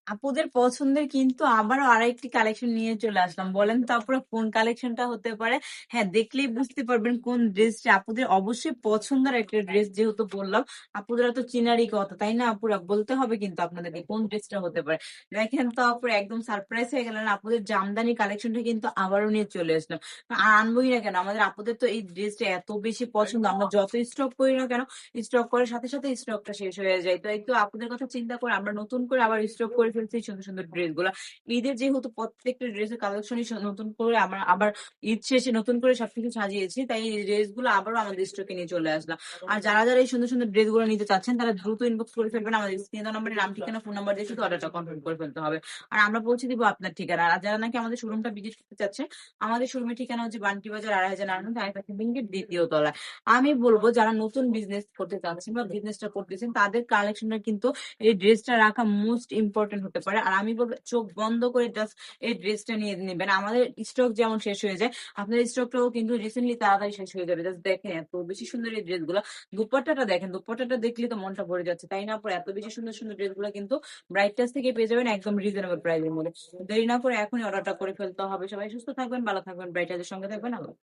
আপুদের পছন্দের কিন্তু আবারও আরেকটি কালেকশন নিয়ে চলে আসলাম। বলেন তো আপুরা কোন কালেকশনটা হতে পারে? হ্যাঁ, দেখলেই বুঝতে পারবেন কোন ড্রেসটা আপুদের অবশ্যই পছন্দের একটা ড্রেস, যেহেতু বললাম আপুদের তো চিনারই কথা, তাই না আপুরা? বলতে হবে কিন্তু আপনাদেরকে কোন ড্রেসটা হতে পারে। দেখেন তো আপুরা, একদম সারপ্রাইজ হয়ে গেলেন। আপুদের জামদানি কালেকশনটা কিন্তু আবারও নিয়ে চলে আসলাম। আর আনবোই না কেন, আমাদের আপুদের তো এই ড্রেসটা এত বেশি পছন্দ, আমরা যত স্টক করি না কেন, স্টক করার সাথে সাথে স্টকটা শেষ হয়ে যায়। তো একটু আপনাদের কথা চিন্তা করে আমরা নতুন করে আবার স্টক করে ফেলছি এই সুন্দর সুন্দর ড্রেস গুলা। ঈদের যেহেতু প্রত্যেকটা ড্রেসের কালেকশনই নতুন করে আমরা আবার ঈদ শেষে নতুন করে সবকিছু সাজিয়েছি, তাই এই ড্রেস গুলো আবারও আমাদের স্টকে নিয়ে চলে আসলাম। আর যারা যারা এই সুন্দর সুন্দর ড্রেস গুলো নিতে চাচ্ছেন তারা দ্রুত ইনবক্স করে ফেলবেন, আমাদের স্ক্রিনে দেওয়া নম্বরে নাম ঠিকানা ফোন নাম্বার দিয়ে শুধু অর্ডারটা কনফার্ম করে ফেলতে হবে। আর আমরা পৌঁছে দিব আপনার ঠিকানা। আর যারা নাকি আমাদের শোরুমটা ভিজিট করতে চাচ্ছে, আমাদের শোরুমের ঠিকানা হচ্ছে বান্টি বাজার ২,৫০০ বিল্ডিং দ্বিতীয় তলায়। আমি বলবো যারা নতুন বিজনেস করতে চাচ্ছেন বা বিজনেসটা করতেছেন, তাদের কালেকশনটা কিন্তু এই ড্রেসটা রাখা মোস্ট ইম্পর্টেন্ট হতে পারে। আর আমি বলবো চোখ বন্ধ করে জাস্ট এই ড্রেসটা নিয়ে নেবেন। আমাদের স্টক যেমন শেষ হয়ে যায়, আপনার স্টকটাও কিন্তু রিসেন্টলি তাড়াতাড়ি শেষ হয়ে যাবে। জাস্ট দেখেন এত বেশি সুন্দর এই ড্রেসগুলো। দুপাট্টাটা দেখেন, দুপাট্টাটা দেখলে তো মনটা ভরে যাচ্ছে, তাই না? পরে এত বেশি সুন্দর সুন্দর ড্রেসগুলো কিন্তু ব্রাইট টাচ থেকে পেয়ে যাবেন একদম রিজনেবল প্রাইসের মধ্যে। দেরি না করে এখনই অর্ডারটা করে ফেলতে হবে। সবাই সুস্থ থাকবেন, ভালো থাকবেন, ব্রাইট টাচের সঙ্গে থাকবেন। আল্লাহ হাফেজ।